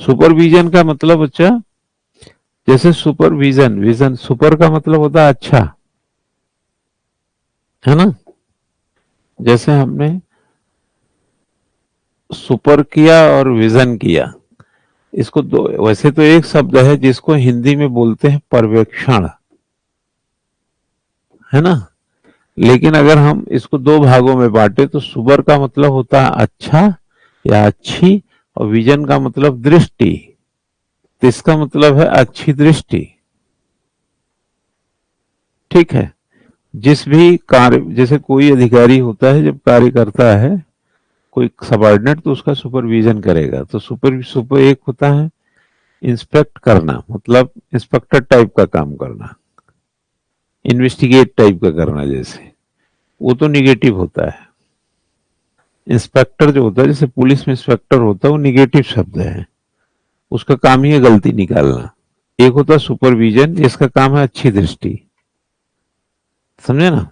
Supervision का मतलब बच्चा, जैसे सुपरविजन, विजन, सुपर का मतलब होता है अच्छा, है ना। जैसे हमने सुपर किया और विजन किया, इसको दो, वैसे तो एक शब्द है जिसको हिंदी में बोलते हैं पर्यवेक्षण, है ना। लेकिन अगर हम इसको दो भागों में बांटे तो सुपर का मतलब होता है अच्छा या अच्छी, और विजन का मतलब दृष्टि, तो इसका मतलब है अच्छी दृष्टि। ठीक है। जिस भी कार्य, जैसे कोई अधिकारी होता है जब कार्य करता है कोई सबॉर्डिनेट, तो उसका सुपरविजन करेगा। तो सुपर सुपर एक होता है इंस्पेक्ट करना, मतलब इंस्पेक्टर टाइप का काम करना, इन्वेस्टिगेट टाइप का करना, जैसे वो तो निगेटिव होता है। इंस्पेक्टर जो होता है, जैसे पुलिस में इंस्पेक्टर होता है, वो निगेटिव शब्द है, उसका काम ही है गलती निकालना। एक होता है सुपरविजन, जिसका काम है अच्छी दृष्टि, समझे ना।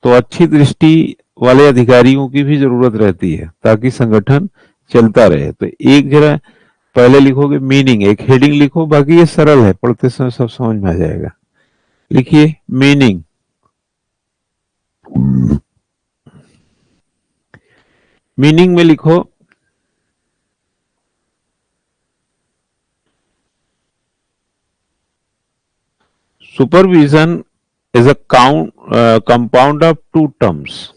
तो अच्छी दृष्टि वाले अधिकारियों की भी जरूरत रहती है ताकि संगठन चलता रहे। तो एक जरा पहले लिखोगे मीनिंग, एक हेडिंग लिखो, बाकी ये सरल है, पढ़ते समय सब समझ में आ जाएगा। लिखिए मीनिंग। मीनिंग में लिखो supervision is a compound of two terms.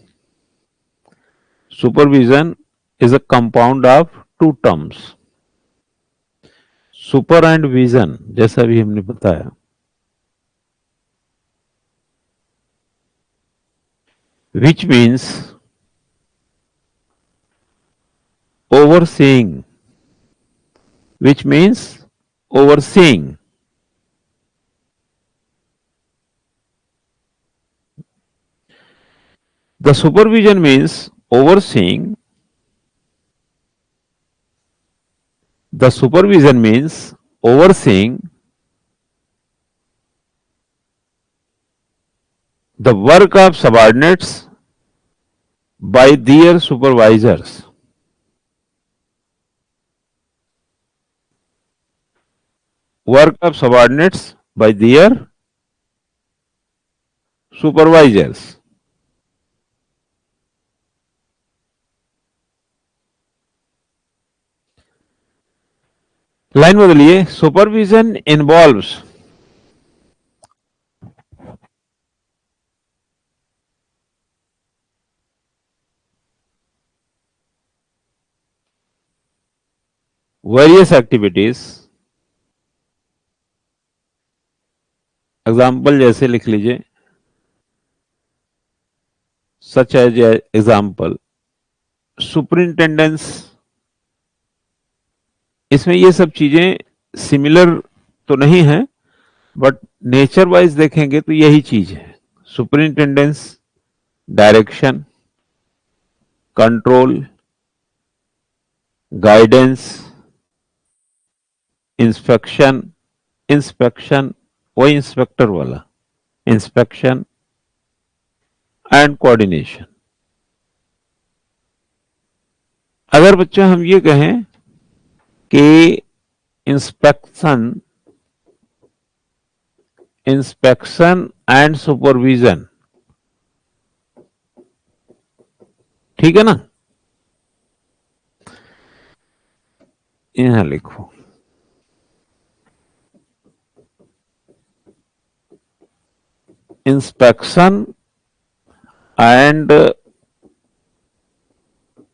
Supervision is a compound of two terms. Super and vision, जैसा भी हमने बताया, which means overseeing, which means overseeing. The supervision means overseeing. The supervision means overseeing the work of subordinates by their supervisors. Work of subordinates by their supervisors. Line बदलिए, supervision involves various activities. Example जैसे लिख लीजिए, such as example सुपरिंटेंडेंस। इसमें ये सब चीजें similar तो नहीं है, बट नेचर वाइज देखेंगे तो यही चीज है। Superintendence, direction, control, guidance, inspection, inspection वही इंस्पेक्टर वाला, इंस्पेक्शन एंड कोऑर्डिनेशन। अगर बच्चा हम ये कहें कि इंस्पेक्शन, इंस्पेक्शन एंड सुपरविजन, ठीक है ना। यहां लिखो इंस्पेक्शन एंड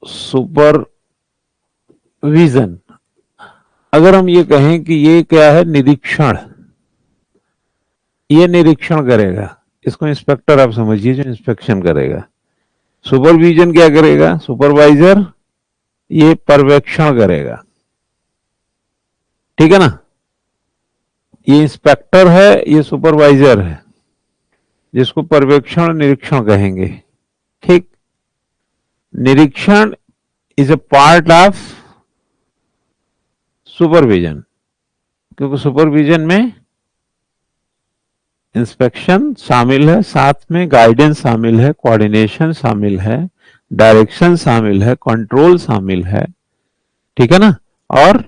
सुपरविजन। अगर हम ये कहें कि ये क्या है, निरीक्षण, ये निरीक्षण करेगा, इसको इंस्पेक्टर आप समझिए जो इंस्पेक्शन करेगा। सुपरविजन क्या करेगा, सुपरवाइजर, ये पर्यवेक्षण करेगा, ठीक है ना। ये इंस्पेक्टर है, ये सुपरवाइजर है, जिसको पर्यवेक्षण निरीक्षण कहेंगे, ठीक। निरीक्षण is a part of supervision, क्योंकि सुपरविजन में इंस्पेक्शन शामिल है, साथ में गाइडेंस शामिल है, कोऑर्डिनेशन शामिल है, डायरेक्शन शामिल है, कंट्रोल शामिल है, ठीक है ना। और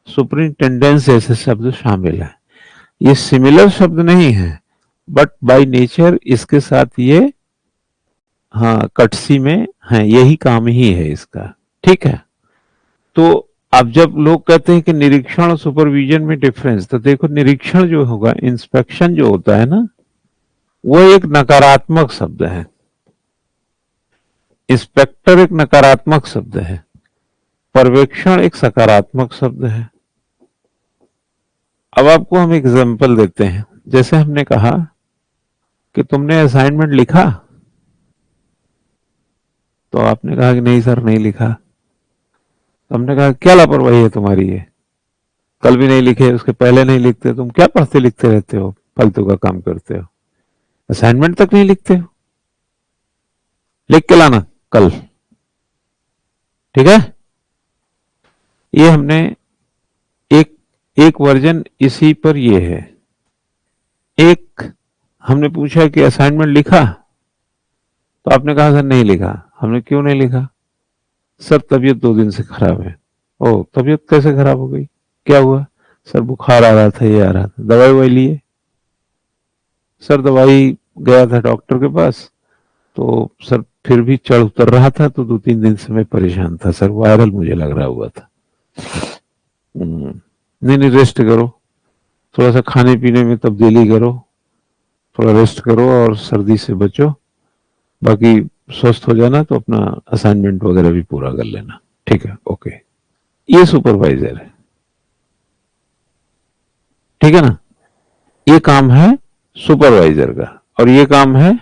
सुपरिंटेंडेंस जैसे शब्द शामिल है। ये सिमिलर शब्द नहीं है, बट बाय नेचर इसके साथ ये, हाँ, कटसी में है, यही काम ही है इसका। ठीक है। तो अब जब लोग कहते हैं कि निरीक्षण और सुपरविजन में डिफरेंस, तो देखो निरीक्षण जो होगा, इंस्पेक्शन जो होता है ना, वो एक नकारात्मक शब्द है। इंस्पेक्टर एक नकारात्मक शब्द है, पर्यवेक्षण एक सकारात्मक शब्द है। अब आपको हम एग्जाम्पल देते हैं। जैसे हमने कहा कि तुमने असाइनमेंट लिखा, तो आपने कहा कि नहीं सर नहीं लिखा। तो हमने कहा क्या लापरवाही है तुम्हारी, ये कल भी नहीं लिखे, उसके पहले नहीं लिखते, तुम क्या पढ़ते लिखते रहते हो, फालतू का काम करते हो, असाइनमेंट तक नहीं लिखते हो, लिख के लाना कल। ठीक है। ये हमने एक एक वर्जन इसी पर ये है। एक हमने पूछा कि असाइनमेंट लिखा, तो आपने कहा सर नहीं लिखा। हमने क्यों नहीं लिखा? सर तबीयत 2 दिन से खराब है। ओ, तबीयत कैसे खराब हो गई, क्या हुआ? सर बुखार आ रहा था, ये आ रहा था। दवाई ववाई लिए? सर दवाई गया था डॉक्टर के पास, तो सर फिर भी चढ़ उतर रहा था, तो 2-3 दिन से मैं परेशान था सर, वायरल मुझे लग रहा हुआ था। नहीं नहीं, रेस्ट करो, थोड़ा सा खाने पीने में तब्दीली करो, थोड़ा रेस्ट करो और सर्दी से बचो, बाकी स्वस्थ हो जाना तो अपना असाइनमेंट वगैरह भी पूरा कर लेना। ठीक है, ओके। ये सुपरवाइजर है। ठीक है ना। ये काम है सुपरवाइजर का, और ये काम है,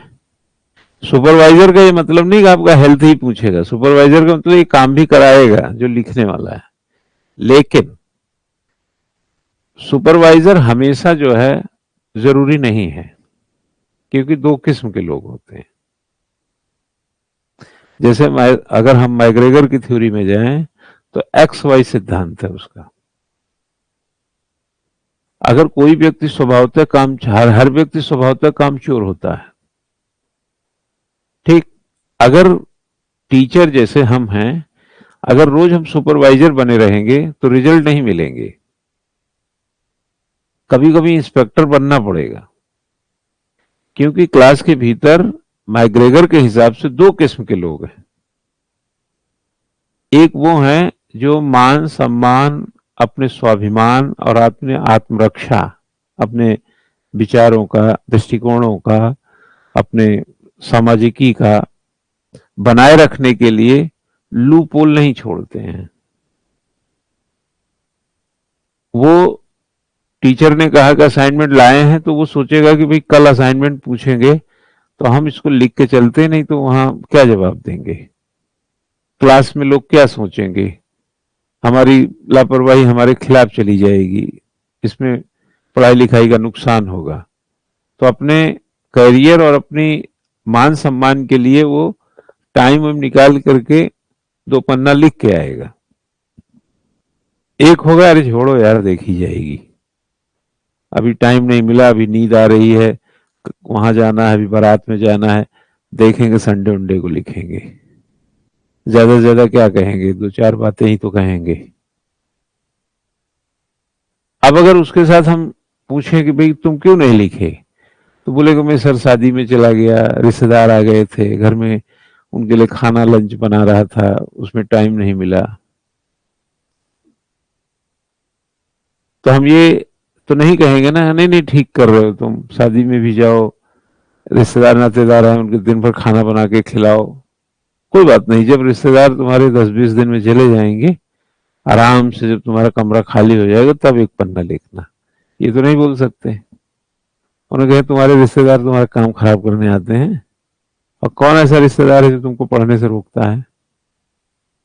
सुपरवाइजर का ये मतलब नहीं कि आपका हेल्थ ही पूछेगा, सुपरवाइजर का मतलब ये काम भी कराएगा जो लिखने वाला है। लेकिन सुपरवाइजर हमेशा जो है जरूरी नहीं है, क्योंकि 2 किस्म के लोग होते हैं। जैसे अगर हम मैग्रेगर की थ्योरी में जाएं, तो एक्स वाई सिद्धांत है उसका। अगर कोई व्यक्ति स्वभावतः काम, हर व्यक्ति स्वभावतः कामचोर होता है। ठीक। अगर टीचर जैसे हम हैं, अगर रोज हम सुपरवाइजर बने रहेंगे तो रिजल्ट नहीं मिलेंगे, कभी कभी इंस्पेक्टर बनना पड़ेगा। क्योंकि क्लास के भीतर मैग्रेगर के हिसाब से 2 किस्म के लोग हैं। एक वो हैं जो मान सम्मान, अपने स्वाभिमान और अपने आत्मरक्षा, अपने विचारों का, दृष्टिकोणों का, अपने सामाजिकी का बनाए रखने के लिए लूपोल नहीं छोड़ते हैं। वो टीचर ने कहा कि असाइनमेंट लाए हैं, तो वो सोचेगा कि भाई कल असाइनमेंट पूछेंगे तो हम इसको लिख के चलते, नहीं तो वहां क्या जवाब देंगे, क्लास में लोग क्या सोचेंगे, हमारी लापरवाही हमारे खिलाफ चली जाएगी, इसमें पढ़ाई लिखाई का नुकसान होगा। तो अपने करियर और अपनी मान सम्मान के लिए वो टाइम निकाल करके 2 पन्ना लिख के आएगा। एक होगा अरे छोड़ो यार देखी जाएगी, अभी टाइम नहीं मिला, अभी नींद आ रही है, वहां जाना है, अभी बारात में जाना है, देखेंगे संडे उंडे को लिखेंगे, ज्यादा से ज्यादा क्या कहेंगे, 2-4 बातें ही तो कहेंगे। अब अगर उसके साथ हम पूछें कि भाई तुम क्यों नहीं लिखे, तो बोलेगा मैं सर शादी में चला गया, रिश्तेदार आ गए थे घर में, उनके लिए खाना लंच बना रहा था, उसमें टाइम नहीं मिला। तो हम ये तो नहीं कहेंगे ना, नहीं नहीं ठीक कर रहे हो तुम, शादी में भी जाओ, रिश्तेदार नातेदार हैं उनके दिन भर खाना बना के खिलाओ, कोई बात नहीं, जब रिश्तेदार तुम्हारे 10-20 दिन में चले जाएंगे, आराम से जब तुम्हारा कमरा खाली हो जाएगा तब 1 पन्ना लिखना। ये तो नहीं बोल सकते। उन्होंने कहा तुम्हारे रिश्तेदार तुम्हारा काम खराब करने आते हैं, और कौन ऐसा रिश्तेदार है जो तुमको पढ़ने से रोकता है,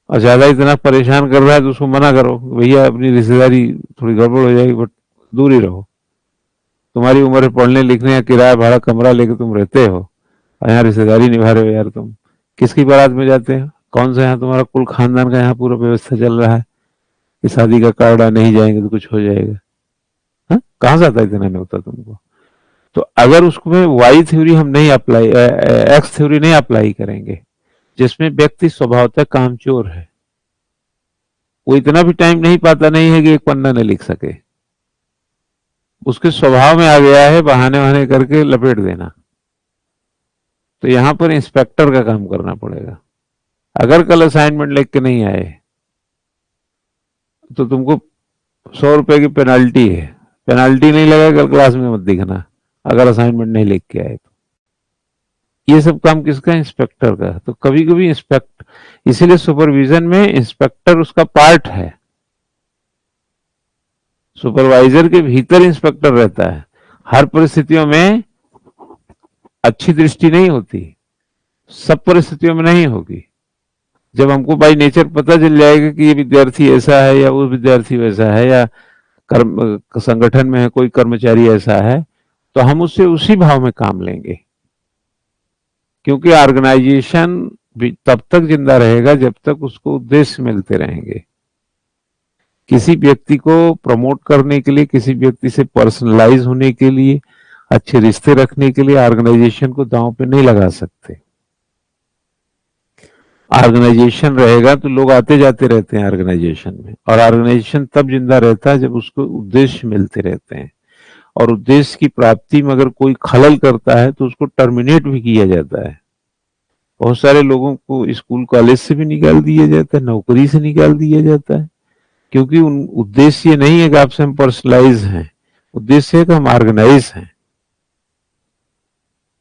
और ज्यादा इतना परेशान कर रहा है तो उसको मना करो, भैया अपनी रिश्तेदारी थोड़ी गड़बड़ हो जाएगी, बट दूर ही रहो, तुम्हारी उम्र पढ़ने लिखने या किराया भाड़ा कमरा लेके तुम रहते हो, और यहाँ रिश्तेदारी निभा रहे हो यार तुम, किसकी बारात में जाते हो, कौन सा यहाँ तुम्हारा कुल खानदान का यहाँ पूरा व्यवस्था चल रहा है कि शादी का कार्ड नहीं जाएंगे तो कुछ हो जाएगा। हाँ, कहाँ से आता इतना नहीं होता तुमको। तो अगर उसमें वाई थ्योरी हम नहीं अप्लाई, एक्स थ्योरी नहीं अप्लाई करेंगे, जिसमें व्यक्ति स्वभावतः कामचोर है, वो इतना भी टाइम नहीं पाता नहीं है कि एक पन्ना न लिख सके, उसके स्वभाव में आ गया है बहाने बहाने करके लपेट देना। तो यहां पर इंस्पेक्टर का काम करना पड़ेगा। अगर कल असाइनमेंट लिख के नहीं आए तो तुमको 100 रुपए की पेनाल्टी है, पेनाल्टी नहीं लगा कल क्लास में मत दिखना अगर असाइनमेंट नहीं लिख के आए तो। ये सब काम किसका? इंस्पेक्टर का। तो कभी कभी इसीलिए सुपरविजन में इंस्पेक्टर उसका पार्ट है, सुपरवाइजर के भीतर इंस्पेक्टर रहता है। हर परिस्थितियों में अच्छी दृष्टि नहीं होती, सब परिस्थितियों में नहीं होगी। जब हमको बाई नेचर पता चल जाएगा कि ये विद्यार्थी ऐसा है या वो विद्यार्थी वैसा है या संगठन में है कोई कर्मचारी ऐसा है, तो हम उससे उसी भाव में काम लेंगे। क्योंकि ऑर्गेनाइजेशन भी तब तक जिंदा रहेगा जब तक उसको उद्देश्य मिलते रहेंगे। किसी व्यक्ति को प्रमोट करने के लिए, किसी व्यक्ति से पर्सनलाइज होने के लिए, अच्छे रिश्ते रखने के लिए ऑर्गेनाइजेशन को दांव पे नहीं लगा सकते। ऑर्गेनाइजेशन रहेगा तो लोग आते जाते रहते हैं ऑर्गेनाइजेशन में, और ऑर्गेनाइजेशन तब जिंदा रहता है जब उसको उद्देश्य मिलते रहते हैं। और उद्देश्य की प्राप्ति में अगर कोई खलल करता है तो उसको टर्मिनेट भी किया जाता है। बहुत सारे लोगों को स्कूल कॉलेज से भी निकाल दिया जाता है, नौकरी से निकाल दिया जाता है, क्योंकि उन उद्देश्य ये नहीं है कि आपसे हम पर्सनलाइज हैं, उद्देश्य है कि हम ऑर्गेनाइज हैं।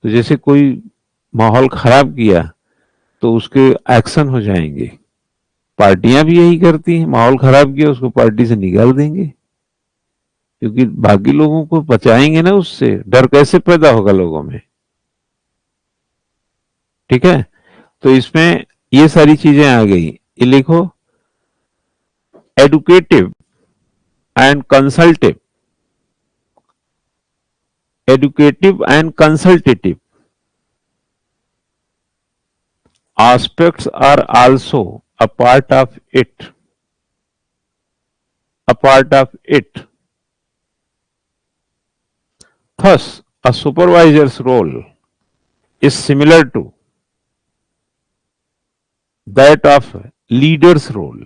तो जैसे कोई माहौल खराब किया तो उसके एक्शन हो जाएंगे। पार्टियां भी यही करती हैं, माहौल खराब किया उसको पार्टी से निकाल देंगे, क्योंकि बाकी लोगों को बचाएंगे ना, उससे डर कैसे पैदा होगा लोगों में। ठीक है, तो इसमें ये सारी चीजें आ गई। ये लिखो, educative and consultive, educative and consultative aspects are also a part of it, a part of it. Thus a supervisor's role is similar to that of leader's role.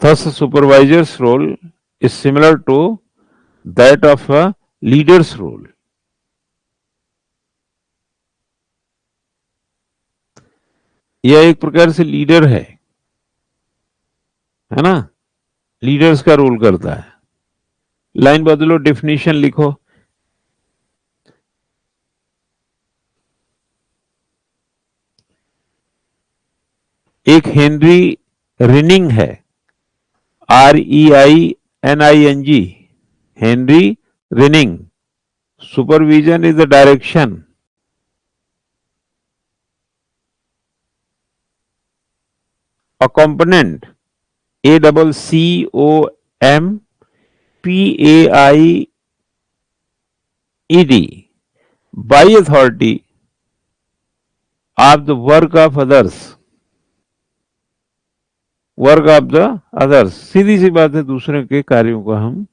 Thus a supervisor's role is similar to that of a leader's role. यह एक प्रकार से leader है ना, leaders का role करता है। Line बदलो, डेफिनेशन लिखो। एक हेनरी रिनिंग है, REINING, Henry Reining. Supervision is the direction a component, ACCOMPAIED, by authority of the work of others, work of the others. सीधी सी बात है, दूसरे के कार्यों को हम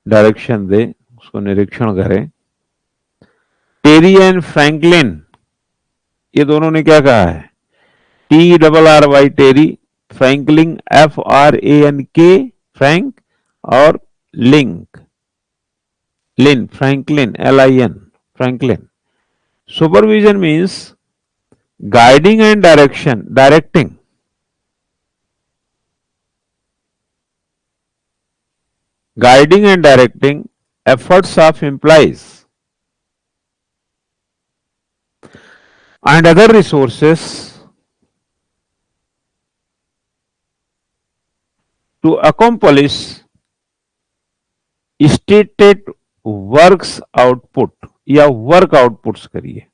डायरेक्शन दें, उसको निरीक्षण करें। टेरी एंड फ्रैंकलिन, ये दोनों ने क्या कहा है? TRRY Terry, Franklin FRANK Frank, और link Lin, Franklin LIN Franklin. Supervision means guiding and directing, guiding and directing efforts of employees and other resources to accomplish stated works output, या work outputs करिए।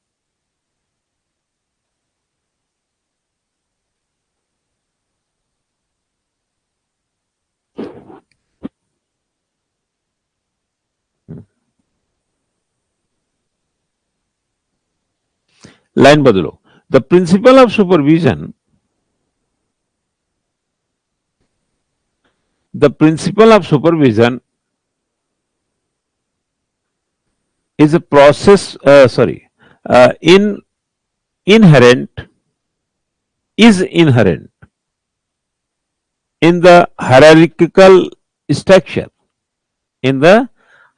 Line बदलो। The principle of supervision, the principle of supervision is a process, inherent is inherent in the hierarchical structure. In the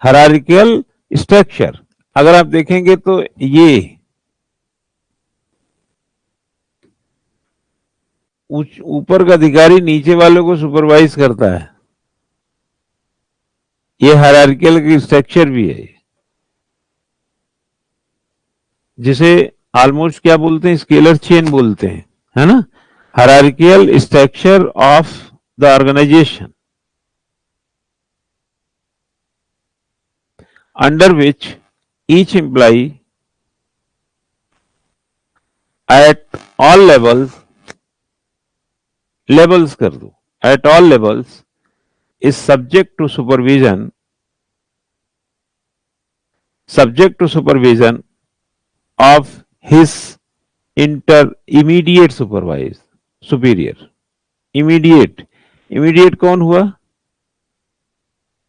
hierarchical structure. अगर आप देखेंगे तो ये ऊपर का अधिकारी नीचे वालों को सुपरवाइज करता है, ये हायरार्कियल की स्ट्रक्चर भी है, जिसे ऑलमोस्ट क्या बोलते हैं, स्केलर चेन बोलते हैं, है ना, hierarchical structure of the organisation under which each employee at all levels कर दो, at all levels is subject to supervision of his immediate superior. Immediate कौन हुआ,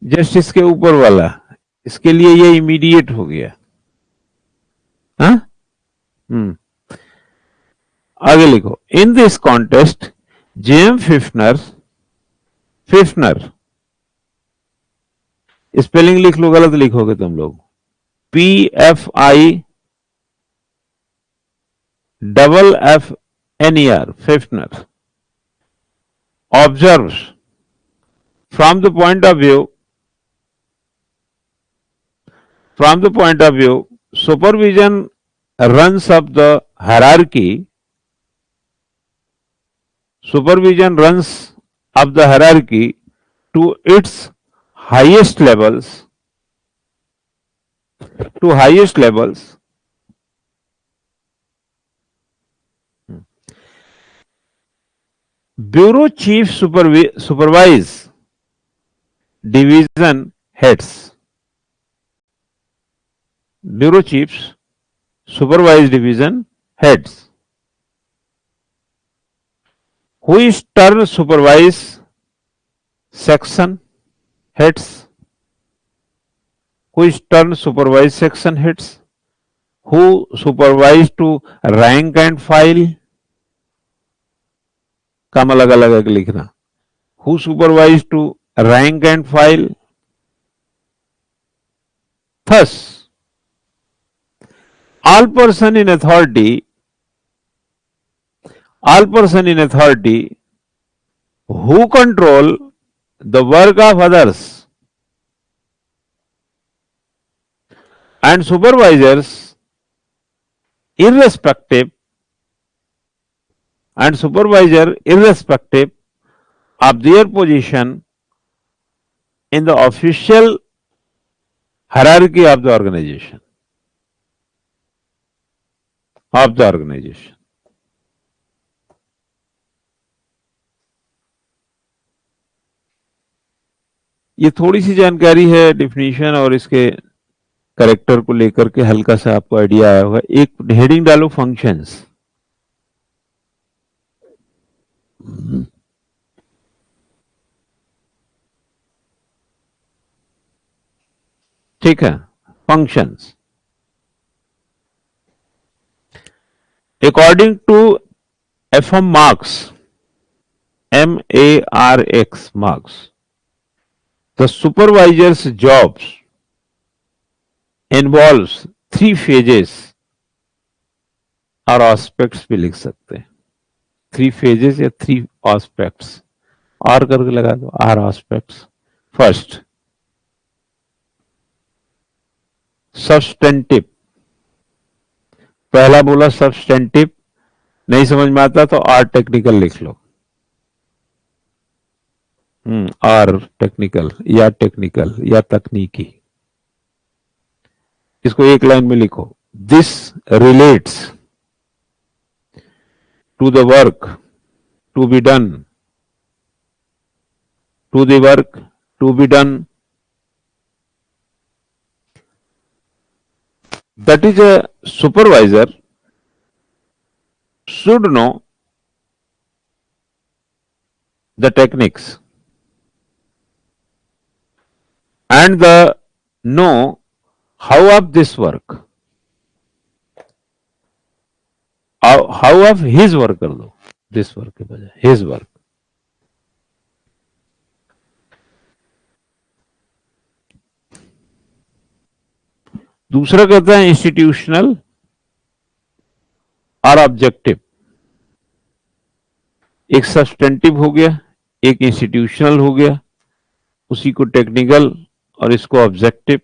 जस्ट इसके ऊपर वाला, इसके लिए ये इमीडिएट हो गया। हाँ, आगे लिखो, in this context J M Pfiffner spelling लिख लो, गलत लिखोगे तुम लोग, PFIFFNER, फिफ्नर, observes from the point of view supervision runs up the hierarchy to its highest levels bureau chief supervise division heads. Bureau chiefs supervise division heads who is turn supervise section heads, who supervise to rank and file, काम अलग अलग लिखना, who supervise to rank and file. Thus, all person in authority who control the work of others and supervisors irrespective of their position in the official hierarchy of the organization. ये थोड़ी सी जानकारी है definition और इसके character को लेकर के, हल्का सा आपको आइडिया आया होगा। एक हेडिंग डालो, फंक्शंस। ठीक है, functions. According to FM Marx, MARX, Marx, the supervisor's jobs involves 3 phases और aspects भी लिख सकते हैं, 3 phases या 3 aspects, और करके लगा दो, R aspects. First, substantive, पहला बोला substantive, नहीं समझ में आता तो R technical लिख लो, R टेक्निकल या तकनीकी, इसको एक लाइन में लिखो। This relates to the work to be done, that is a supervisor should know the techniques and know how of this work, how of his work कर दो, this work के बजाय हिज वर्क। दूसरा कहता है institutional और objective. एक substantive हो गया, एक इंस्टीट्यूशनल हो गया, उसी को टेक्निकल और इसको objective.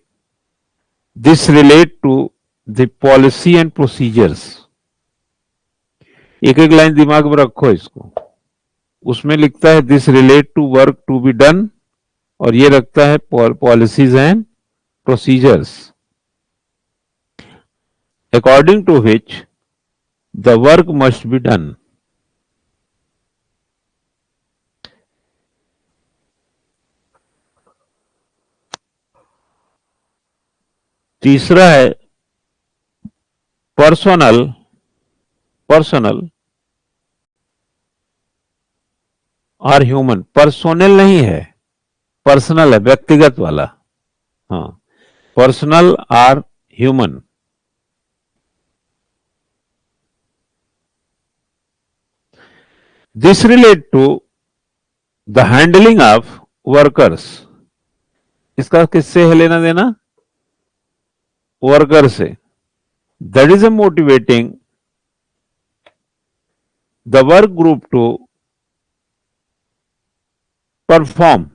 This relate to the policy and procedures. एक एक लाइन दिमाग में रखो इसको। उसमें लिखता है this relate to work to be done, और ये रखता है policies and procedures according to which the work must be done. तीसरा है पर्सनल और ह्यूमन। पर्सोनल नहीं है, पर्सनल है, व्यक्तिगत वाला। हाँ, पर्सनल और human. This relate to the handling of workers. इसका किससे है लेना देना? वर्कर से। That is a motivating the work group to perform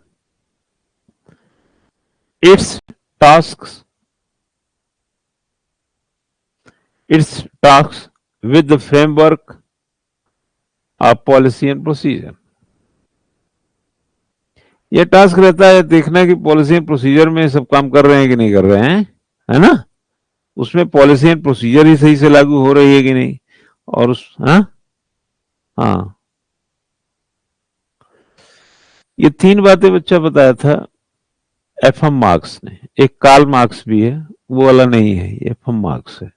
its tasks with the framework of policy and procedure। यह टास्क रहता है देखना कि पॉलिसी एंड प्रोसीजर में सब काम कर रहे हैं कि नहीं कर रहे हैं, है ना। उसमें पॉलिसी एंड प्रोसीजर ही सही से लागू हो रही है कि नहीं, और उस हाँ ये तीन बातें बच्चा बताया था एफएम मार्क्स ने। एक कार्ल मार्क्स भी है, वो वाला नहीं है, ये एफएम मार्क्स है।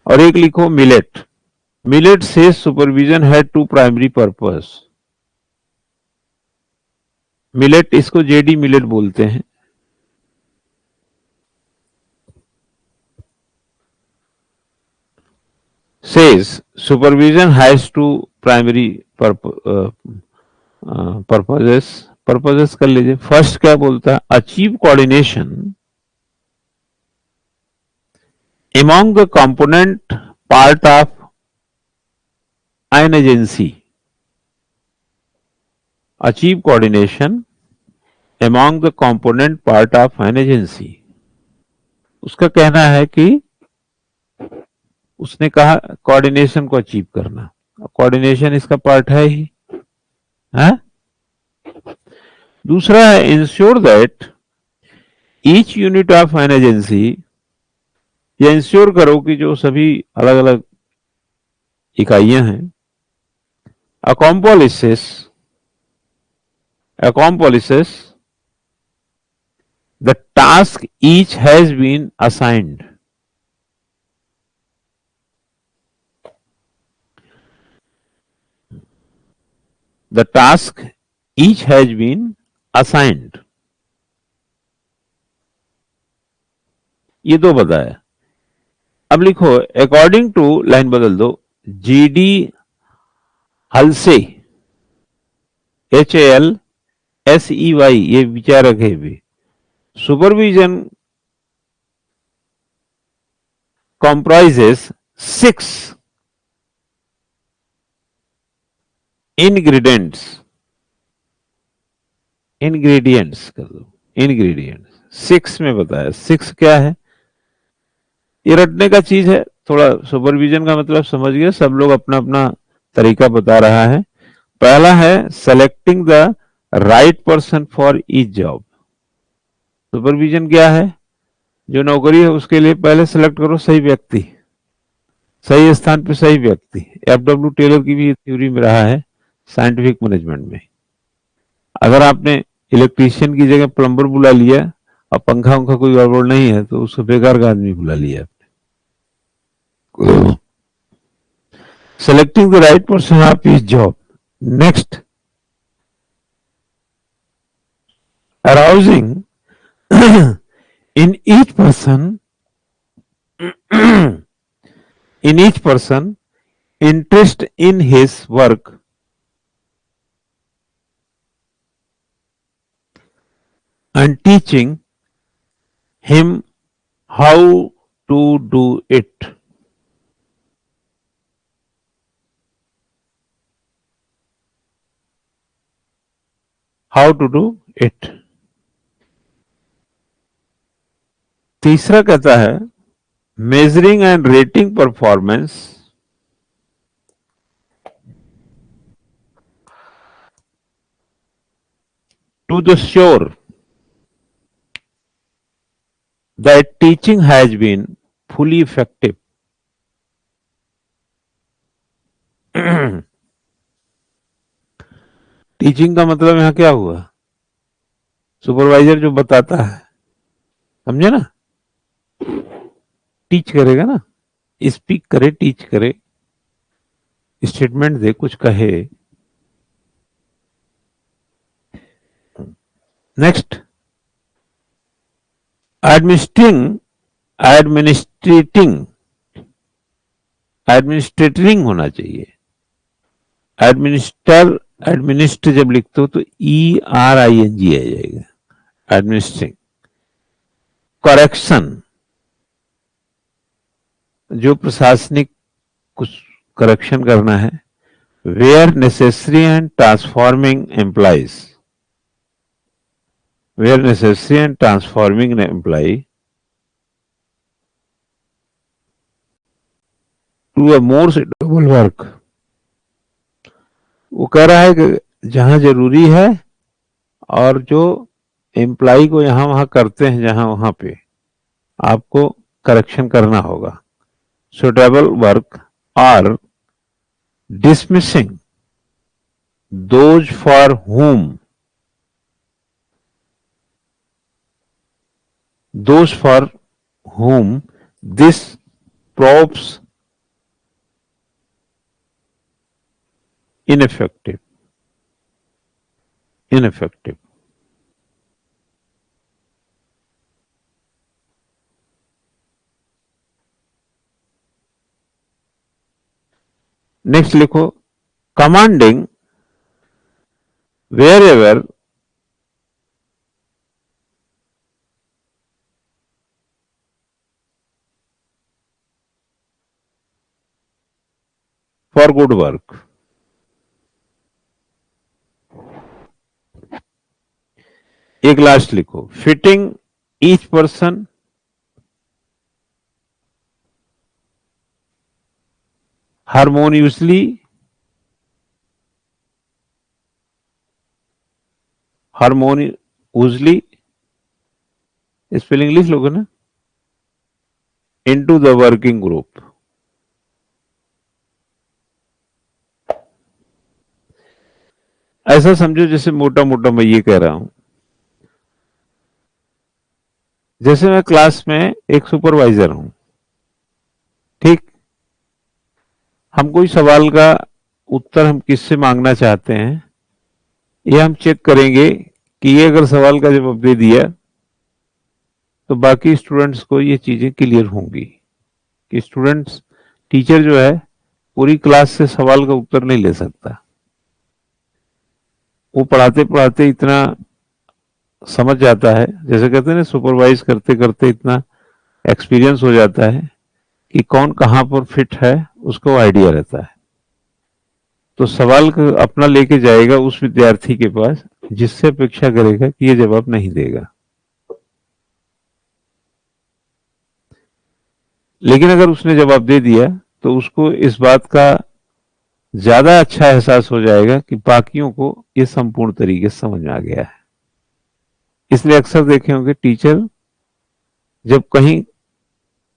और एक लिखो मिलेट। मिलेट से supervision had two primary purpose. Millett, इसको जेडी मिलेट बोलते हैं। says supervision has two primary purposes कर लीजिए। फर्स्ट क्या बोलता है? Achieve coordination among the component part of an agency। achieve coordination among the component part of an agency। उसका कहना है कि उसने कहा कोऑर्डिनेशन को अचीव करना, कोऑर्डिनेशन इसका पार्ट है ही, है? दूसरा है ensure that each unit of an agency. ये इंश्योर करो कि जो सभी अलग अलग इकाइयां हैं accommodates the task each has been assigned। The task each has been assigned। ये दो बताया। अब लिखो अकॉर्डिंग टू, लाइन बदल दो, जीडी हल्से, HALSEY, ये विचारक है भी। सुपरविजन comprises 6 ingredients कर दो, ingredients 6 में बताया। 6 क्या है? ये रटने का चीज है, थोड़ा सुपरविजन का मतलब समझ गए सब लोग, अपना अपना तरीका बता रहा है। पहला है selecting the right person for each job. Supervision क्या है? जो नौकरी है उसके लिए पहले सेलेक्ट करो सही व्यक्ति, सही स्थान पे सही व्यक्ति। FW टेलर की भी थ्योरी में रहा है साइंटिफिक मैनेजमेंट में। अगर आपने इलेक्ट्रीशियन की जगह प्लम्बर बुला लिया और पंखा उंखा कोई गड़बड़ नहीं है तो उसको बेकार का आदमी बुला लिया आपने। Selecting the right person of each job. Next, arousing in each person interest in his work and teaching him how to do it. How to do it. तीसरा कहता है measuring and rating performance to the sure that teaching has been fully effective. Teaching का मतलब यहां क्या हुआ? Supervisor जो बताता है, समझे ना, टीच करेगा ना, स्पीक करे, टीच करे, स्टेटमेंट दे, कुछ कहे। नेक्स्ट, एडमिनिस्ट्रेटिंग होना चाहिए। एडमिनिस्टर जब लिखते हो तो ERING आ जाएगा, एडमिनिस्ट्रिंग। करेक्शन, जो प्रशासनिक कुछ करेक्शन करना है। Where necessary and transforming employees, where necessary and transforming employ to a more suitable work. वो कह रहा है कि जहां जरूरी है और जो एम्प्लॉय को यहां वहां करते हैं, जहां वहां पे आपको करेक्शन करना होगा। सुटेबल वर्क और dismissing those for whom this proves ineffective. Next लिखो, commanding wherever for good work। एक लास्ट लिखो, fitting each person harmoniously spelling लिख लोगे ना, इनटू द वर्किंग ग्रुप। ऐसा समझो जैसे मोटा मोटा मैं ये कह रहा हूं, जैसे मैं क्लास में एक सुपरवाइजर हूं, ठीक, हम कोई सवाल का उत्तर हम किससे मांगना चाहते हैं, ये हम चेक करेंगे कि ये अगर सवाल का जवाब दे दिया तो बाकी स्टूडेंट्स को ये चीजें क्लियर होंगी कि स्टूडेंट्स, टीचर जो है पूरी क्लास से सवाल का उत्तर नहीं ले सकता। वो पढ़ाते पढ़ाते इतना समझ जाता है, जैसे कहते हैं ना, सुपरवाइज करते करते इतना एक्सपीरियंस हो जाता है कि कौन कहां पर फिट है उसको आइडिया रहता है। तो सवाल अपना लेके जाएगा उस विद्यार्थी के पास जिससे अपेक्षा करेगा कि ये जवाब नहीं देगा। लेकिन अगर उसने जवाब दे दिया तो उसको इस बात का ज्यादा अच्छा एहसास हो जाएगा कि बाकियों को ये संपूर्ण तरीके से समझ में आ गया है। इसलिए अक्सर देखे होंगे टीचर जब कहीं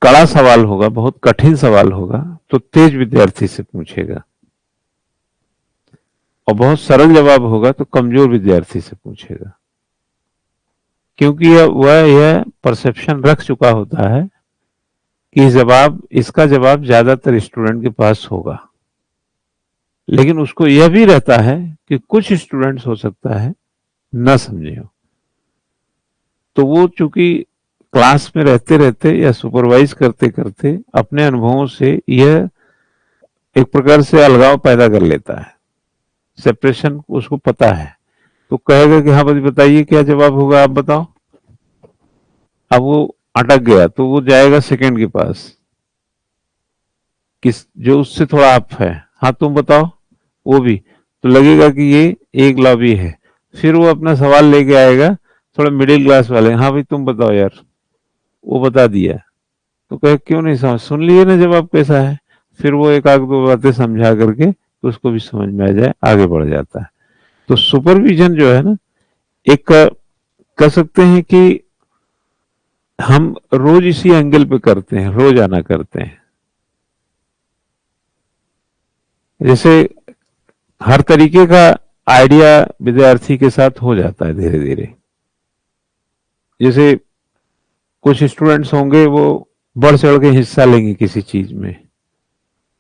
कड़ा सवाल होगा, बहुत कठिन सवाल होगा, तो तेज विद्यार्थी से पूछेगा, और बहुत सरल जवाब होगा तो कमजोर विद्यार्थी से पूछेगा, क्योंकि यह परसेप्शन रख चुका होता है कि इसका जवाब ज्यादातर स्टूडेंट के पास होगा। लेकिन उसको यह भी रहता है कि कुछ स्टूडेंट्स हो सकता है न समझे हो, तो वो चूंकि क्लास में रहते रहते या सुपरवाइज करते करते अपने अनुभवों से यह एक प्रकार से अलगाव पैदा कर लेता है, सेपरेशन उसको पता है तो कहेगा कि हाँ भाई बताइए क्या जवाब होगा, आप बताओ। अब वो अटक गया तो वो जाएगा सेकंड के पास, किस जो उससे थोड़ा अप है, हाँ तुम बताओ, वो भी, तो लगेगा कि ये एक लॉबी है। फिर वो अपना सवाल लेके आएगा थोड़ा मिडिल क्लास वाले, हाँ भाई तुम बताओ यार, वो बता दिया। तो कहे क्यों नहीं समझ, सुन लिए ना जवाब कैसा है। फिर वो एक आध दो बातें समझा करके तो उसको भी समझ में आ जाए, आगे बढ़ जाता है। तो सुपरविजन जो है ना, एक कह सकते हैं कि हम रोज इसी एंगल पे करते हैं, रोजाना करते हैं। जैसे हर तरीके का आइडिया विद्यार्थी के साथ हो जाता है धीरे धीरे। जैसे कुछ स्टूडेंट्स होंगे वो बढ़ चढ़ के हिस्सा लेंगे किसी चीज में,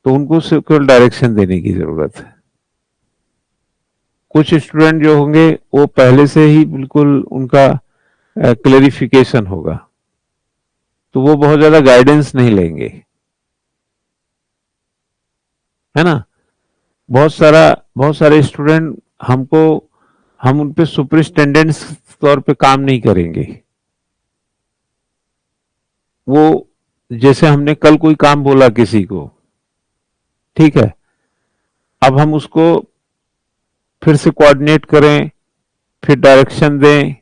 तो उनको केवल डायरेक्शन देने की जरूरत है। कुछ स्टूडेंट जो होंगे वो पहले से ही बिल्कुल उनका क्लेरिफिकेशन होगा, तो वो बहुत ज्यादा गाइडेंस नहीं लेंगे, है ना। बहुत सारे स्टूडेंट हमको, हम उन पे सुपरिटेंडेंट्स तौर पे काम नहीं करेंगे। वो जैसे हमने कल कोई काम बोला किसी को, ठीक है, अब हम उसको फिर से कोऑर्डिनेट करें, फिर डायरेक्शन दें,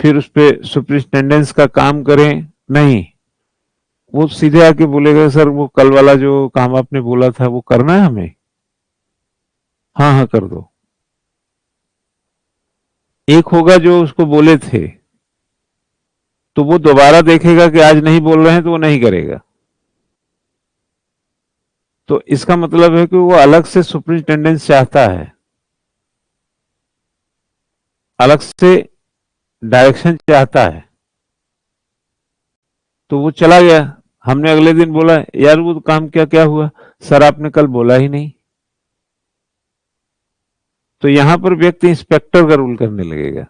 फिर उस पे सुपरिटेंडेंस का काम करें, नहीं। वो सीधे आके बोलेगा सर वो कल वाला जो काम आपने बोला था वो करना है हमें, हाँ हाँ कर दो। एक होगा जो उसको बोले थे, तो वो दोबारा देखेगा कि आज नहीं बोल रहे हैं तो वो नहीं करेगा। तो इसका मतलब है कि वो अलग से सुपरिटेंडेंस चाहता है, अलग से डायरेक्शन चाहता है। तो वो चला गया, हमने अगले दिन बोला यार वो काम क्या क्या हुआ, सर आपने कल बोला ही नहीं। तो यहां पर व्यक्ति इंस्पेक्टर का रूल करने लगेगा,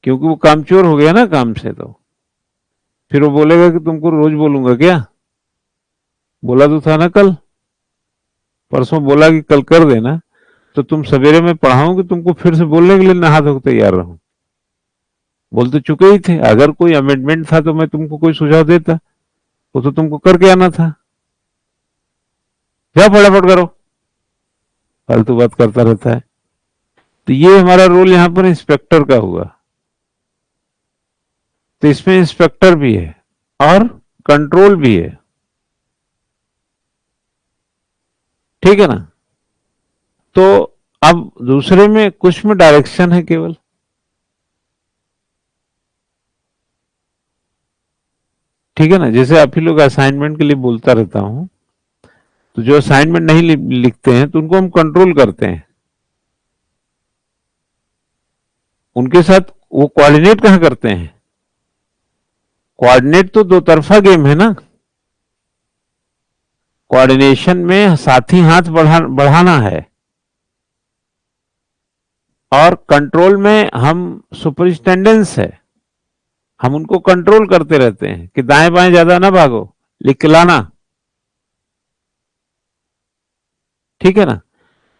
क्योंकि वो कामचोर हो गया ना काम से। तो फिर वो बोलेगा कि तुमको रोज बोलूंगा क्या, बोला तो था ना कल, परसों बोला कि कल कर देना, तो तुम सवेरे में पढ़ाऊं कि तुमको फिर से बोलने के लिए नहा धो तैयार रहूं। बोल तो चुके ही थे, अगर कोई अमेंडमेंट था तो मैं तुमको कोई सुझाव देता, वो तो तुमको करके आना था। जाओ फटाफट करो, फालतू बात करता रहता है। तो ये हमारा रोल यहां पर इंस्पेक्टर का हुआ। तो इसमें इंस्पेक्टर भी है और कंट्रोल भी है, ठीक है ना। तो अब दूसरे में कुछ में डायरेक्शन है केवल, ठीक है ना। जैसे आप ही लोग असाइनमेंट के लिए बोलता रहता हूं, तो जो असाइनमेंट नहीं लिखते हैं तो उनको हम कंट्रोल करते हैं, उनके साथ वो कोऑर्डिनेट कहां करते हैं। कोऑर्डिनेट तो दो तरफा गेम है ना। कोऑर्डिनेशन में साथी हाथ बढ़ाना है, और कंट्रोल में हम सुपरिटेंडेंस है, हम उनको कंट्रोल करते रहते हैं कि दाएं बाएं ज्यादा ना भागो, लिख के लाना, ठीक है ना।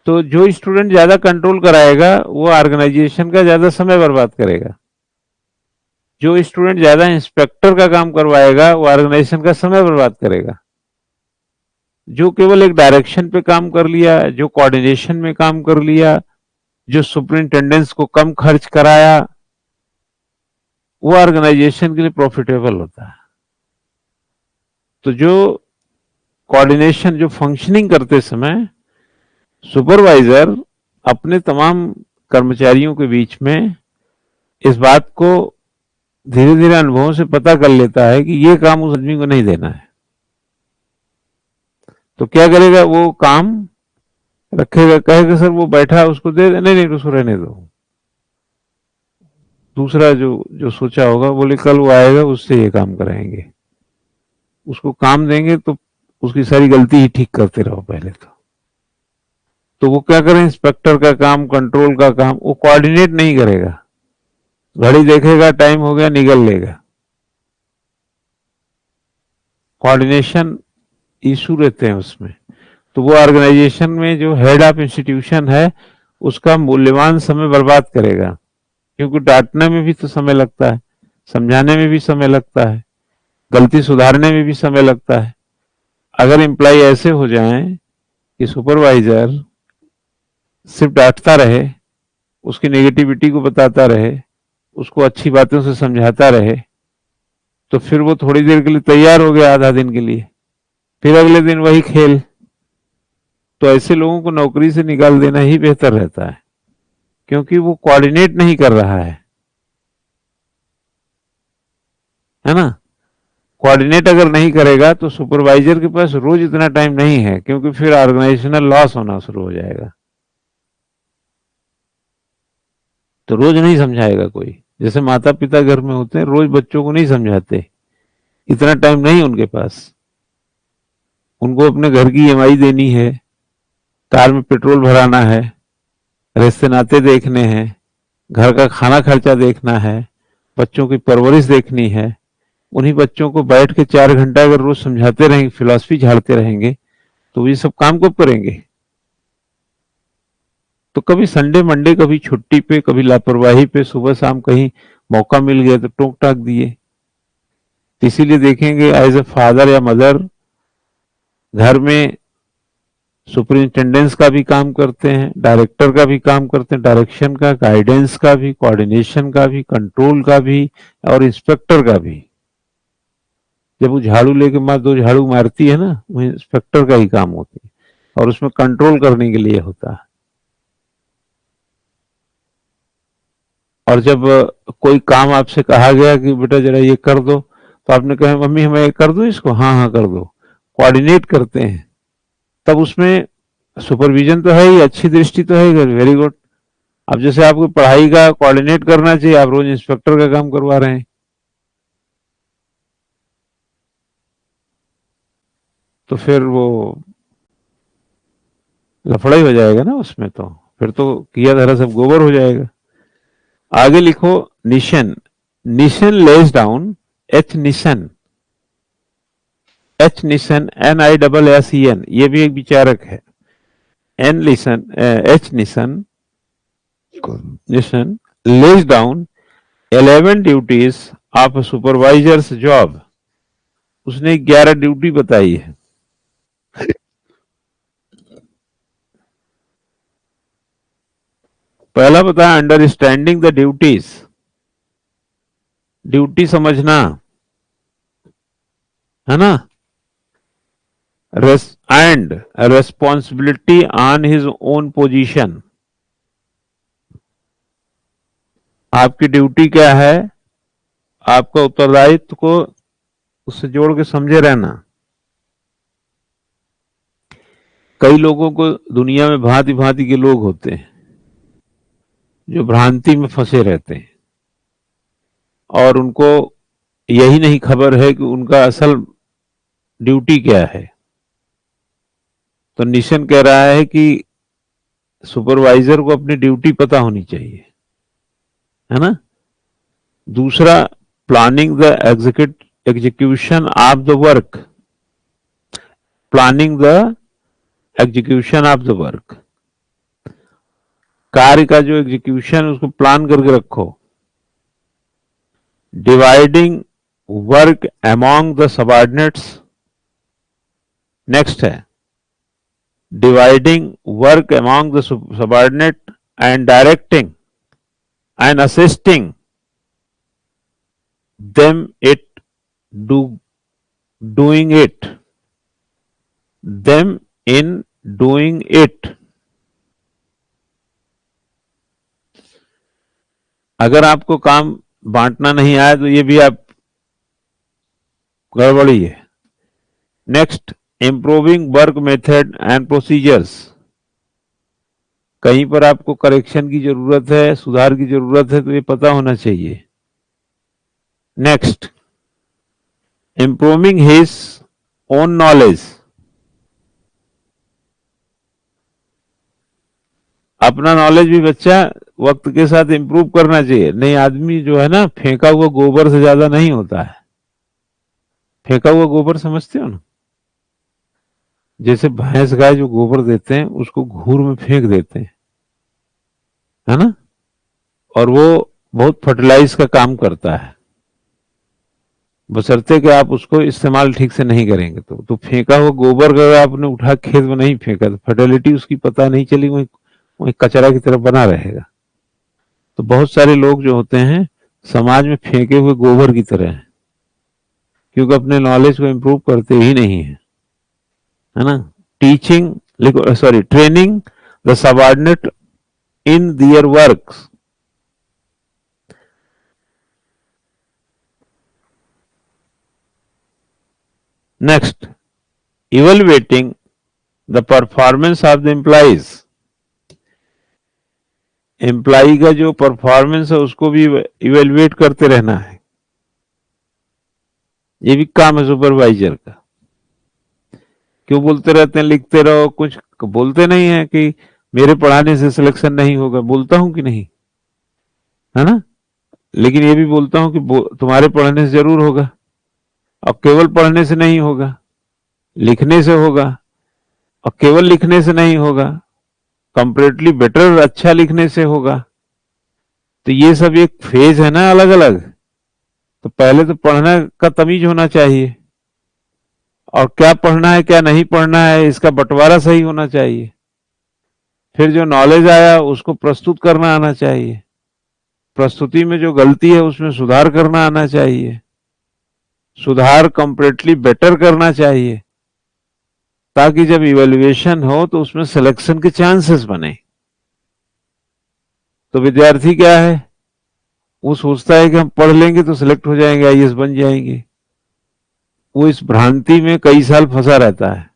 तो जो स्टूडेंट ज्यादा कंट्रोल कराएगा वो ऑर्गेनाइजेशन का ज्यादा समय बर्बाद करेगा, जो स्टूडेंट ज्यादा इंस्पेक्टर का काम करवाएगा वो ऑर्गेनाइजेशन का समय बर्बाद करेगा। जो केवल एक डायरेक्शन पे काम कर लिया, जो कोऑर्डिनेशन में काम कर लिया, जो सुपरिटेंडेंस को कम खर्च कराया, वो ऑर्गेनाइजेशन के लिए प्रॉफिटेबल होता है। तो जो कोऑर्डिनेशन, जो फंक्शनिंग करते समय सुपरवाइजर अपने तमाम कर्मचारियों के बीच में इस बात को धीरे धीरे अनुभवों से पता कर लेता है कि ये काम उस आदमी को नहीं देना है, तो क्या करेगा, वो काम रखेगा, कहेगा सर वो बैठा उसको दे दे, नहीं नहीं उसको रहने दो। दूसरा जो जो सोचा होगा बोले कल वो आएगा उससे ये काम कराएंगे, उसको काम देंगे तो उसकी सारी गलती ही ठीक करते रहो पहले तो वो क्या करें, इंस्पेक्टर का काम, कंट्रोल का काम वो कोऑर्डिनेट नहीं करेगा, घड़ी देखेगा टाइम हो गया निकल लेगा। कोऑर्डिनेशन इशू रहते हैं उसमें। तो वो ऑर्गेनाइजेशन में जो हेड ऑफ इंस्टीट्यूशन है उसका मूल्यवान समय बर्बाद करेगा, क्योंकि डांटने में भी तो समय लगता है, समझाने में भी समय लगता है, गलती सुधारने में भी समय लगता है। अगर एम्प्लॉय ऐसे हो जाएं कि सुपरवाइजर सिर्फ डांटता रहे, उसकी नेगेटिविटी को बताता रहे, उसको अच्छी बातों से समझाता रहे, तो फिर वो थोड़ी देर के लिए तैयार हो गया, आधा दिन के लिए, फिर अगले दिन वही खेल। तो ऐसे लोगों को नौकरी से निकाल देना ही बेहतर रहता है, क्योंकि वो कोऑर्डिनेट नहीं कर रहा है ना। कोऑर्डिनेट अगर नहीं करेगा तो सुपरवाइजर के पास रोज इतना टाइम नहीं है, क्योंकि फिर ऑर्गेनाइजेशनल लॉस होना शुरू हो जाएगा। तो रोज नहीं समझाएगा कोई। जैसे माता पिता घर में होते हैं, रोज बच्चों को नहीं समझाते, इतना टाइम नहीं उनके पास। उनको अपने घर की ईएमआई देनी है, कार में पेट्रोल भराना है, रिश्ते नाते देखने हैं, घर का खाना खर्चा देखना है, बच्चों की परवरिश देखनी है। उन्हीं बच्चों को बैठ के 4 घंटा अगर रोज समझाते रहेंगे, फिलॉसफी झाड़ते रहेंगे, तो ये सब काम कब करेंगे। तो कभी संडे मंडे, कभी छुट्टी पे, कभी लापरवाही पे, सुबह शाम कहीं मौका मिल गया तो टोक टाक दिए। तो इसीलिए देखेंगे एज ए फादर या मदर घर में सुपरिंटेंडेंस का भी काम करते हैं, डायरेक्टर का भी काम करते हैं, डायरेक्शन का, गाइडेंस का भी, कोऑर्डिनेशन का भी, कंट्रोल का भी, और इंस्पेक्टर का भी। जब वो झाड़ू लेके मार 2 झाड़ू मारती है ना, वो इंस्पेक्टर का ही काम होती है, और उसमें कंट्रोल करने के लिए होता है। और जब कोई काम आपसे कहा गया कि बेटा जरा ये कर दो, तो आपने कहा मम्मी हमें ये कर दो इसको, हाँ हाँ कर दो, कोऑर्डिनेट करते हैं, तब उसमें सुपरविजन तो है ही, अच्छी दृष्टि तो है, वेरी गुड। अब जैसे आपको पढ़ाई का कोऑर्डिनेट करना चाहिए, आप रोज इंस्पेक्टर का काम करवा रहे हैं, तो फिर वो लफड़ा ही हो जाएगा ना उसमें। तो फिर तो किया धरा सब गोबर हो जाएगा। आगे लिखो Nissen. Nissen lays down, H Nissen, H Nissen, NISSEN, ये भी एक विचारक है। एन लिसन, H Nissen, Nissen lays down 11 duties of supervisors job. उसने 11 ड्यूटी बताई है। पहला बताया अंडरस्टैंडिंग द ड्यूटीज, ड्यूटी समझना, है ना, and responsibility on his own position. आपकी ड्यूटी क्या है, आपका उत्तरदायित्व को उससे जोड़ के समझे रहना। कई लोगों को दुनिया में भांति भांति के लोग होते हैं जो भ्रांति में फंसे रहते हैं, और उनको यही नहीं खबर है कि उनका असल ड्यूटी क्या है। तो निशन कह रहा है कि सुपरवाइजर को अपनी ड्यूटी पता होनी चाहिए, है ना। दूसरा, planning the execution of the work, planning the execution of the work, कार्य का जो एग्जीक्यूशन उसको प्लान करके रखो। Dividing work among the subordinates, next है dividing work among the subordinate and directing and assisting them it do doing it, them in doing it। अगर आपको काम बांटना नहीं आया तो ये भी आप गड़बड़ी है। Next, improving work method and procedures, कहीं पर आपको करेक्शन की जरूरत है, सुधार की जरूरत है, तो ये पता होना चाहिए। Next, improving his own knowledge, अपना नॉलेज भी बच्चा वक्त के साथ इंप्रूव करना चाहिए। नहीं, आदमी जो है ना, फेंका हुआ गोबर से ज्यादा नहीं होता है। फेंका हुआ गोबर समझते हो ना, जैसे भैंस गाय जो गोबर देते हैं उसको घूर में फेंक देते हैं, है ना, और वो बहुत फर्टिलाइज का काम करता है, बशर्ते कि आप उसको इस्तेमाल ठीक से नहीं करेंगे। तो फेंका हुआ गोबर अगर आपने उठा खेत में नहीं फेंका तो फर्टिलिटी उसकी पता नहीं चली, वही वही कचरा की तरफ बना रहेगा। तो बहुत सारे लोग जो होते हैं समाज में फेंके हुए गोबर की तरह हैं, क्योंकि अपने नॉलेज को इम्प्रूव करते ही नहीं है ना। Teaching, sorry, training the subordinate in their works. Next, evaluating the performance of the employees. Employee का जो परफॉर्मेंस है उसको भी इवेलुएट करते रहना है, ये भी काम है सुपरवाइजर का। क्यों बोलते रहते हैं लिखते रहो, कुछ बोलते नहीं है कि मेरे पढ़ाने से सिलेक्शन नहीं होगा, बोलता हूं कि नहीं, है ना। लेकिन ये भी बोलता हूं कि तुम्हारे पढ़ने से जरूर होगा, और केवल पढ़ने से नहीं होगा, लिखने से होगा, और केवल लिखने से नहीं होगा, कंपैरेटिवली बेटर, अच्छा लिखने से होगा। तो ये सब एक फेज है ना, अलग अलग। तो पहले तो पढ़ना का तमीज होना चाहिए, और क्या पढ़ना है क्या नहीं पढ़ना है इसका बंटवारा सही होना चाहिए। फिर जो नॉलेज आया उसको प्रस्तुत करना आना चाहिए, प्रस्तुति में जो गलती है उसमें सुधार करना आना चाहिए, सुधार कंपैरेटिवली बेटर करना चाहिए, ताकि जब इवैल्यूएशन हो तो उसमें सिलेक्शन के चांसेस बने। तो विद्यार्थी क्या है, वो सोचता है कि हम पढ़ लेंगे तो सिलेक्ट हो जाएंगे, आईएएस बन जाएंगे। वो इस भ्रांति में कई साल फंसा रहता है।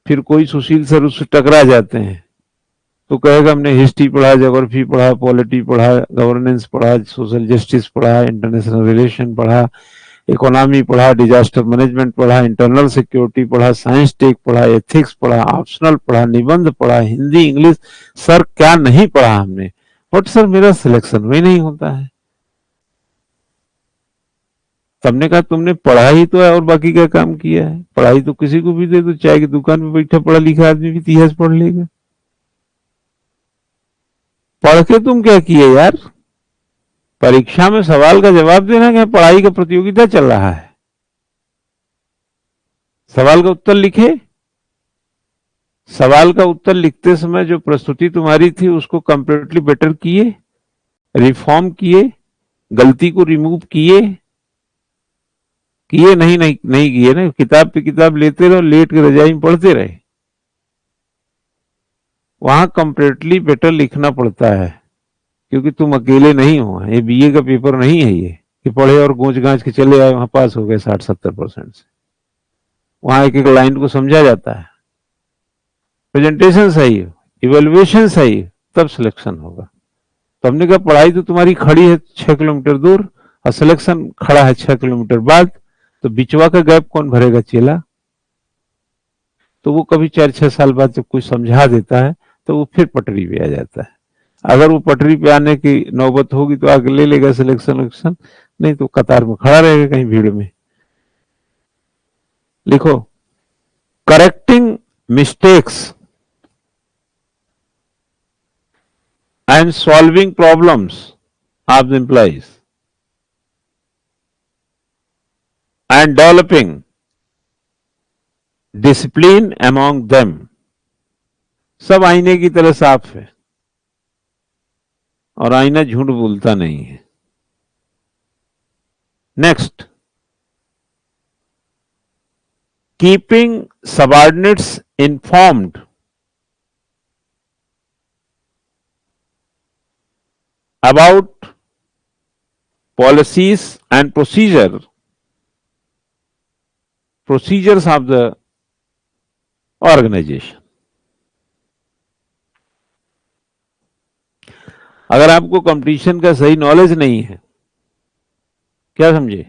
फिर कोई सुशील सर उससे टकरा जाते हैं तो कहेगा हमने हिस्ट्री पढ़ा, ज्योग्राफी पढ़ा, पॉलिटी पढ़ा, गवर्नेंस पढ़ा, सोशल जस्टिस पढ़ा, इंटरनेशनल रिलेशन पढ़ा, इकोनॉमी पढ़ा, डिजास्टर मैनेजमेंट पढ़ा, इंटरनल सिक्योरिटी पढ़ा, साइंस टेक पढ़ा, एथिक्स पढ़ा, ऑप्शनल पढ़ा, निबंध पढ़ा, हिंदी इंग्लिश। सर क्या नहीं पढ़ा हमने, बट सर मेरा सिलेक्शन में नहीं होता है। सबने कहा तुमने पढ़ा ही तो है और बाकी क्या काम किया है। पढ़ाई तो किसी को भी दे दो, चाय की दुकान में बैठा पढ़ा लिखा आदमी भी इतिहास पढ़ लेगा। पढ़ के तुम क्या किए यार, परीक्षा में सवाल का जवाब देना, क्या पढ़ाई का प्रतियोगिता चल रहा है। सवाल का उत्तर लिखे, सवाल का उत्तर लिखते समय जो प्रस्तुति तुम्हारी थी उसको कंप्लीटली बेटर किए, रिफॉर्म किए, गलती को रिमूव किए, किए नहीं नहीं नहीं किए ना, किताब पे किताब लेते रहो, लेट के रजाई में पढ़ते रहे। वहां कंप्लीटली बेटर लिखना पड़ता है, क्योंकि तुम अकेले नहीं हो। ये बीए का पेपर नहीं है ये कि पढ़े और गूंज गांज के चले आए वहां पास हो गए 60-70% से। वहां एक एक लाइन को समझा जाता है, प्रेजेंटेशन सही हो, इवेल्युएशन सही हो, तब सिलेक्शन होगा। तो हमने कहा पढ़ाई तो तुम्हारी खड़ी है 6 किलोमीटर दूर और सिलेक्शन खड़ा है 6 किलोमीटर बाद, तो बिचवा का गैप कौन भरेगा चेला। तो वो कभी 4-6 साल बाद जब कोई समझा देता है तो वो फिर पटरी पे आ जाता है। अगर वो पटरी पे आने की नौबत होगी तो आगे ले लेगा सिलेक्शन, नहीं तो कतार में खड़ा रहेगा कहीं भीड़ में। लिखो, correcting mistakes and solving problems of the employees and developing discipline among them। सब आईने की तरह साफ है और आईना झूठ बोलता नहीं है। Next, keeping subordinates informed about policies and procedures of the organization। अगर आपको कंपटीशन का सही नॉलेज नहीं है, क्या समझे,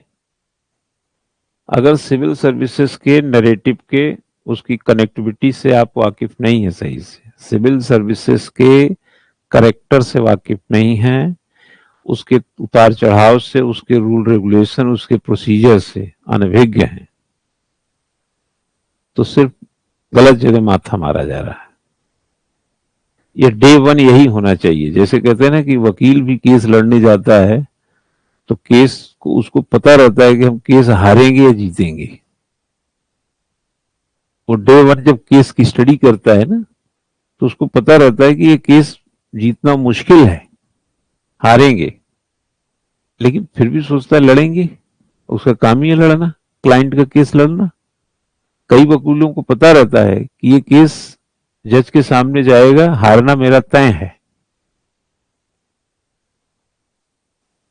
अगर सिविल सर्विसेज के नैरेटिव के उसकी कनेक्टिविटी से आप वाकिफ नहीं है सही से, सिविल सर्विसेज के करेक्टर से वाकिफ नहीं है, उसके उतार चढ़ाव से, उसके रूल रेगुलेशन, उसके प्रोसीजर से अनभिज्ञ हैं, तो सिर्फ गलत जगह माथा मारा जा रहा है। ये डे वन यही होना चाहिए। जैसे कहते हैं ना कि वकील भी केस लड़ने जाता है तो केस को उसको पता रहता है कि हम केस हारेंगे या जीतेंगे। वो डे वन जब केस की स्टडी करता है ना तो उसको पता रहता है कि ये केस जीतना मुश्किल है, हारेंगे, लेकिन फिर भी सोचता है लड़ेंगे। उसका काम ही है लड़ना, क्लाइंट का केस लड़ना। कई वकीलों को पता रहता है कि ये केस जज के सामने जाएगा, हारना मेरा तय है,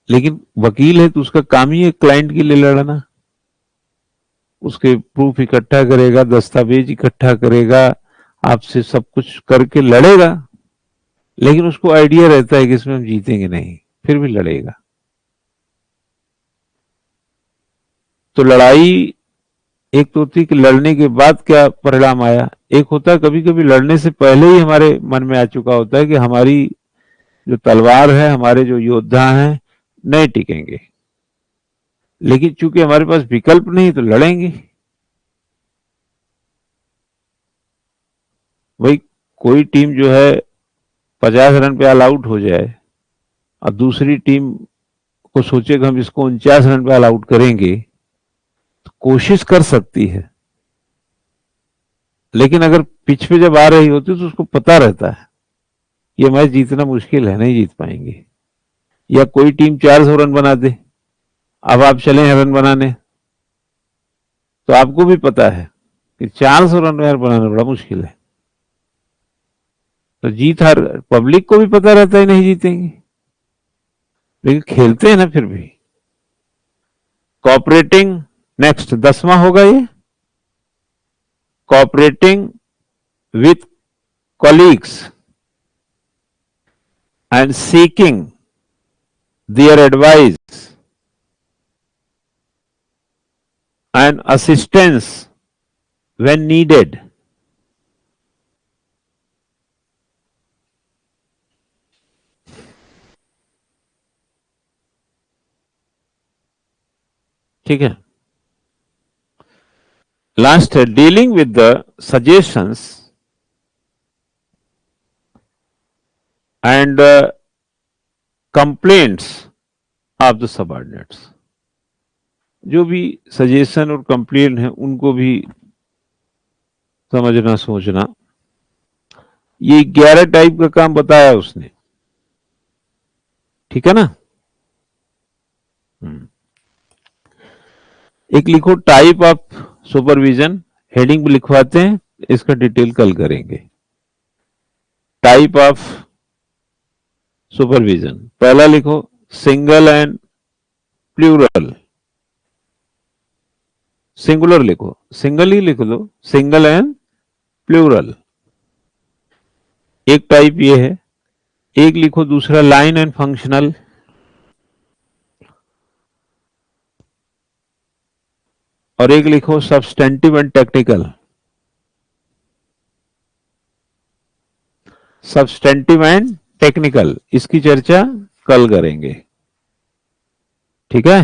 लेकिन वकील है तो उसका काम ही है क्लाइंट के लिए लड़ना। उसके प्रूफ इकट्ठा करेगा, दस्तावेज इकट्ठा करेगा, आपसे सब कुछ करके लड़ेगा, लेकिन उसको आइडिया रहता है कि इसमें हम जीतेंगे नहीं, फिर भी लड़ेगा। तो लड़ाई एक तो होती है कि लड़ने के बाद क्या परिणाम आया, एक होता है कभी कभी लड़ने से पहले ही हमारे मन में आ चुका होता है कि हमारी जो तलवार है, हमारे जो योद्धा हैं नहीं टिकेंगे, लेकिन चूंकि हमारे पास विकल्प नहीं तो लड़ेंगे। भाई कोई टीम जो है 50 रन पे ऑल आउट हो जाए और दूसरी टीम को सोचे कि हम इसको 49 रन पे ऑल आउट करेंगे, तो कोशिश कर सकती है, लेकिन अगर पिच पे जब आ रही होती तो उसको पता रहता है ये मैच जीतना मुश्किल है, नहीं जीत पाएंगे। या कोई टीम 400 रन बना दे, अब आप चले हैं रन बनाने, तो आपको भी पता है कि 400 रन यार बनाना बड़ा मुश्किल है, तो जीत हार पब्लिक को भी पता रहता है नहीं जीतेंगे, लेकिन खेलते हैं ना फिर भी। कोऑपरेटिंग, नेक्स्ट 10वां होगा ये, cooperating with colleagues and seeking their advice and assistance when needed. ठीक है। लास्ट है dealing with the suggestions and complaints of the subordinates. जो भी सजेशन और कंप्लेंट है उनको भी समझना सोचना। ये 11 टाइप का काम बताया उसने, ठीक है ना। एक लिखो टाइप ऑफ सुपरविजन, हेडिंग भी लिखवाते हैं, इसका डिटेल कल करेंगे। टाइप ऑफ सुपरविजन, पहला लिखो सिंगल एंड प्लूरल। सिंगुलर लिखो, सिंगल ही लिख दो, सिंगल एंड प्लूरल। एक टाइप ये है। एक लिखो दूसरा लाइन एंड फंक्शनल। और एक लिखो substantive and technical. Substantive and technical, इसकी चर्चा कल करेंगे, ठीक है।